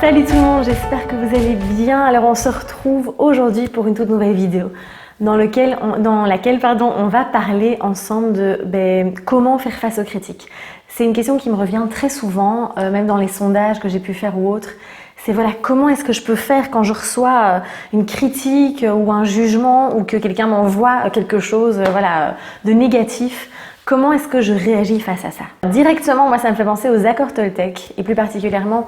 Salut tout le monde, j'espère que vous allez bien. Alors on se retrouve aujourd'hui pour une toute nouvelle vidéo dans laquelle on va parler ensemble de comment faire face aux critiques. C'est une question qui me revient très souvent, même dans les sondages que j'ai pu faire ou autres. C'est voilà, comment est-ce que je peux faire quand je reçois une critique ou un jugement ou que quelqu'un m'envoie quelque chose de négatif. Comment est-ce que je réagis face à ça? Directement, moi ça me fait penser aux accords Toltec et plus particulièrement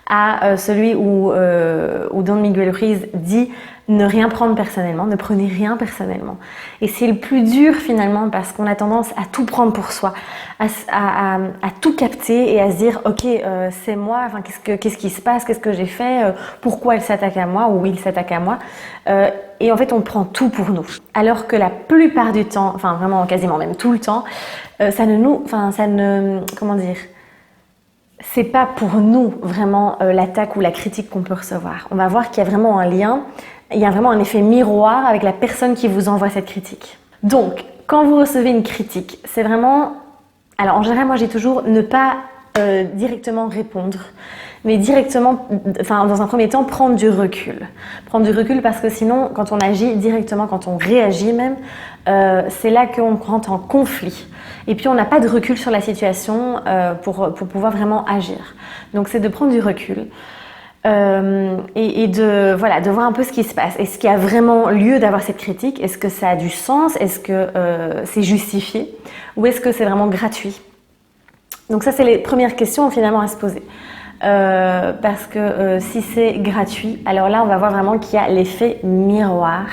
à celui où Don Miguel Ruiz dit ne rien prendre personnellement, ne prenez rien personnellement. Et c'est le plus dur finalement parce qu'on a tendance à tout prendre pour soi, à tout capter et à se dire ok c'est moi, enfin, qu'est-ce qui se passe, qu'est-ce que j'ai fait, pourquoi elle s'attaque à moi ou il s'attaque à moi. Et en fait on prend tout pour nous. Alors que la plupart du temps, enfin vraiment quasiment même tout le temps, c'est pas pour nous vraiment l'attaque ou la critique qu'on peut recevoir. On va voir qu'il y a vraiment un lien, il y a vraiment un effet miroir avec la personne qui vous envoie cette critique. Donc, quand vous recevez une critique, c'est vraiment... Alors en général, moi j'ai toujours ne pas directement répondre, mais directement, enfin dans un premier temps, prendre du recul. Prendre du recul parce que sinon, quand on agit directement, quand on réagit même, c'est là qu'on rentre en conflit. Et puis on n'a pas de recul sur la situation pour pouvoir vraiment agir. Donc c'est de prendre du recul et de voir un peu ce qui se passe. Est-ce qu'il y a vraiment lieu d'avoir cette critique? Est-ce que ça a du sens? Est-ce que c'est justifié? Ou est-ce que c'est vraiment gratuit? Donc ça c'est les premières questions finalement à se poser. Parce que si c'est gratuit, alors là on va voir vraiment qu'il y a l'effet miroir.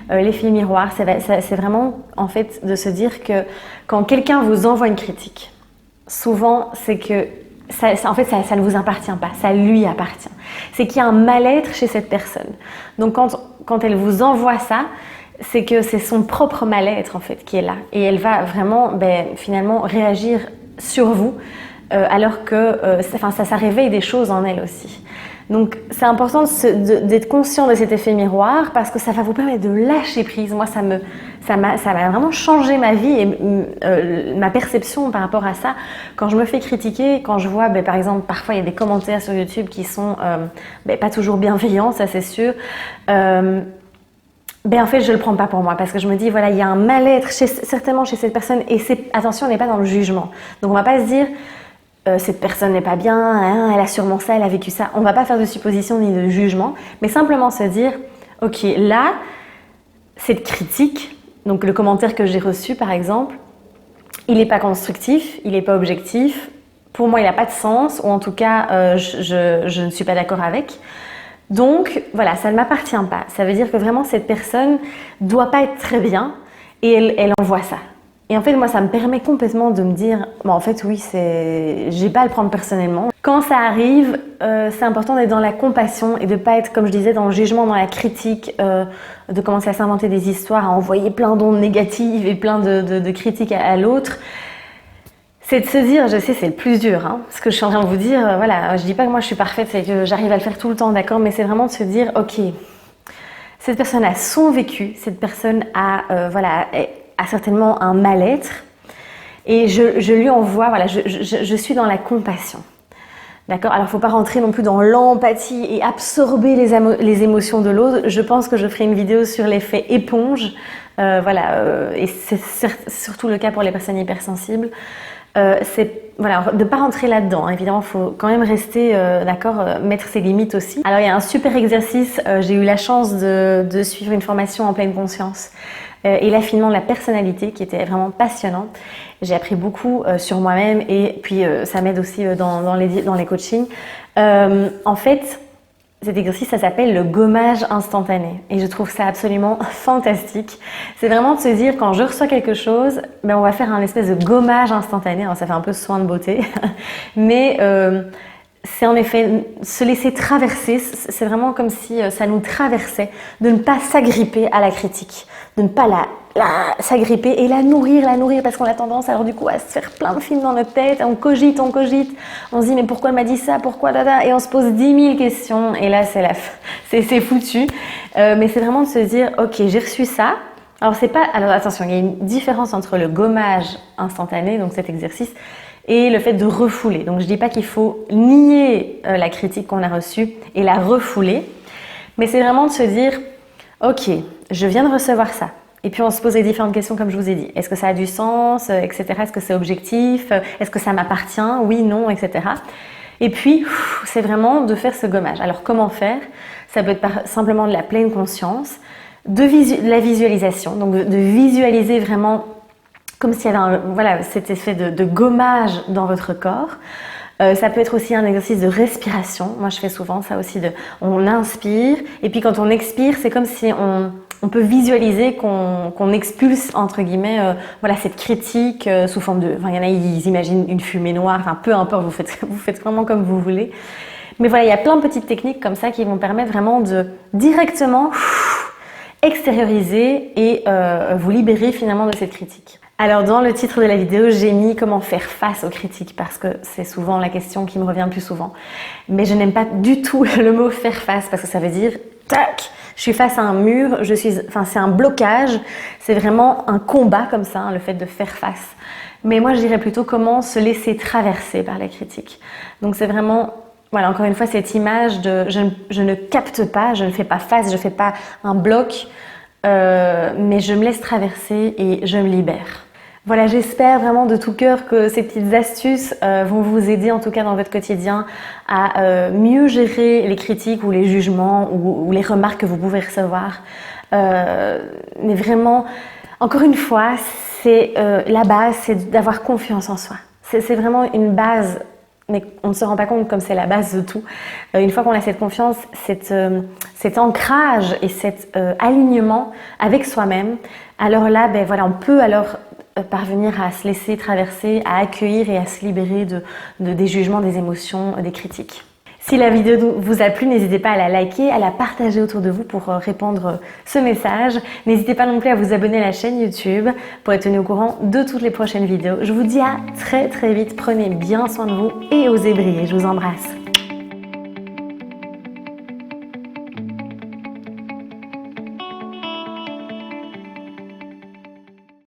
L'effet miroir, c'est vraiment en fait de se dire que quand quelqu'un vous envoie une critique, souvent c'est que ça ne vous appartient pas, ça lui appartient. C'est qu'il y a un mal-être chez cette personne. Donc quand elle vous envoie ça, c'est que c'est son propre mal-être en fait qui est là. Et elle va vraiment finalement réagir sur vous alors que ça réveille des choses en elle aussi. Donc c'est important d'être conscient de cet effet miroir parce que ça va vous permettre de lâcher prise. Moi ça m'a vraiment changé ma vie et ma perception par rapport à ça. Quand je me fais critiquer, quand je vois par exemple parfois il y a des commentaires sur YouTube qui sont pas toujours bienveillants, ça c'est sûr. En fait je le prends pas pour moi parce que je me dis voilà il y a un mal-être certainement chez cette personne et attention on n'est pas dans le jugement. Donc on va pas se dire cette personne n'est pas bien, hein, elle a sûrement ça, elle a vécu ça. On ne va pas faire de supposition ni de jugement, mais simplement se dire, ok, là, cette critique, donc le commentaire que j'ai reçu par exemple, il n'est pas constructif, il n'est pas objectif, pour moi il n'a pas de sens, ou en tout cas je ne suis pas d'accord avec. Donc voilà, ça ne m'appartient pas. Ça veut dire que vraiment cette personne ne doit pas être très bien et elle envoie ça. Et en fait, moi, ça me permet complètement de me dire, en fait, oui, j'ai pas à le prendre personnellement. Quand ça arrive, c'est important d'être dans la compassion et de pas être, comme je disais, dans le jugement, dans la critique, de commencer à s'inventer des histoires, à envoyer plein d'ondes négatives et plein de critiques à l'autre. C'est de se dire, je sais, c'est le plus dur, hein, ce que je suis en train de vous dire. Voilà, je dis pas que moi je suis parfaite, c'est que j'arrive à le faire tout le temps, d'accord, mais c'est vraiment de se dire, ok, cette personne a son vécu, cette personne a certainement un mal-être et je lui envoie, je suis dans la compassion. D'accord? Alors, il ne faut pas rentrer non plus dans l'empathie et absorber les émotions de l'autre. Je pense que je ferai une vidéo sur l'effet éponge. Et c'est surtout le cas pour les personnes hypersensibles. De ne pas rentrer là-dedans. Hein. Évidemment, il faut quand même rester, mettre ses limites aussi. Alors, il y a un super exercice. J'ai eu la chance de suivre une formation en pleine conscience et l'affinement de la personnalité qui était vraiment passionnant. J'ai appris beaucoup sur moi-même et puis ça m'aide aussi dans les coachings. En fait, cet exercice, ça s'appelle le gommage instantané et je trouve ça absolument fantastique. C'est vraiment de se dire quand je reçois quelque chose, on va faire un espèce de gommage instantané. Alors, ça fait un peu soin de beauté, mais c'est en effet se laisser traverser. C'est vraiment comme si ça nous traversait, de ne pas s'agripper à la critique, de ne pas s'agripper et la nourrir parce qu'on a tendance alors du coup à se faire plein de films dans notre tête, on cogite, on se dit mais pourquoi elle m'a dit ça, pourquoi et on se pose 10 000 questions et là c'est foutu. Mais c'est vraiment de se dire ok j'ai reçu ça, Alors c'est pas, alors attention, il y a une différence entre le gommage instantané, donc cet exercice, et le fait de refouler. Donc je dis pas qu'il faut nier la critique qu'on a reçue et la refouler, mais c'est vraiment de se dire, ok, je viens de recevoir ça. Et puis on se pose les différentes questions comme je vous ai dit. Est-ce que ça a du sens, etc. Est-ce que c'est objectif, est-ce que ça m'appartient, oui, non, etc. Et puis c'est vraiment de faire ce gommage. Alors comment faire? Ça peut être simplement de la pleine conscience, de la visualisation, donc de visualiser vraiment comme s'il y avait voilà, cet effet de gommage dans votre corps. Ça peut être aussi un exercice de respiration. Moi, je fais souvent ça aussi. On inspire et puis quand on expire, c'est comme si on peut visualiser qu'on expulse entre guillemets voilà, cette critique sous forme de... Enfin, il y en a, ils imaginent une fumée noire. Enfin, peu importe, vous faites vraiment comme vous voulez. Mais voilà, il y a plein de petites techniques comme ça qui vont permettre vraiment de directement extérioriser et vous libérer finalement de cette critique. Alors dans le titre de la vidéo, j'ai mis comment faire face aux critiques parce que c'est souvent la question qui me revient le plus souvent. Mais je n'aime pas du tout le mot faire face parce que ça veut dire tac, je suis face à un mur, c'est un blocage, c'est vraiment un combat comme ça, hein, le fait de faire face. Mais moi je dirais plutôt comment se laisser traverser par les critiques. Donc c'est vraiment... Voilà, encore une fois, cette image de je ne capte pas, je ne fais pas face, je ne fais pas un bloc, mais je me laisse traverser et je me libère. Voilà, j'espère vraiment de tout cœur que ces petites astuces vont vous aider, en tout cas dans votre quotidien, à mieux gérer les critiques ou les jugements ou les remarques que vous pouvez recevoir. Mais vraiment, encore une fois, c'est la base, c'est d'avoir confiance en soi. C'est vraiment une base. Mais on ne se rend pas compte comme c'est la base de tout. Une fois qu'on a cette confiance, cet ancrage et cet alignement avec soi-même, alors là, ben voilà, on peut alors parvenir à se laisser traverser, à accueillir et à se libérer des jugements, des émotions, des critiques. Si la vidéo vous a plu, n'hésitez pas à la liker, à la partager autour de vous pour répandre ce message. N'hésitez pas non plus à vous abonner à la chaîne YouTube pour être tenu au courant de toutes les prochaines vidéos. Je vous dis à très vite, prenez bien soin de vous et osez briller. Je vous embrasse.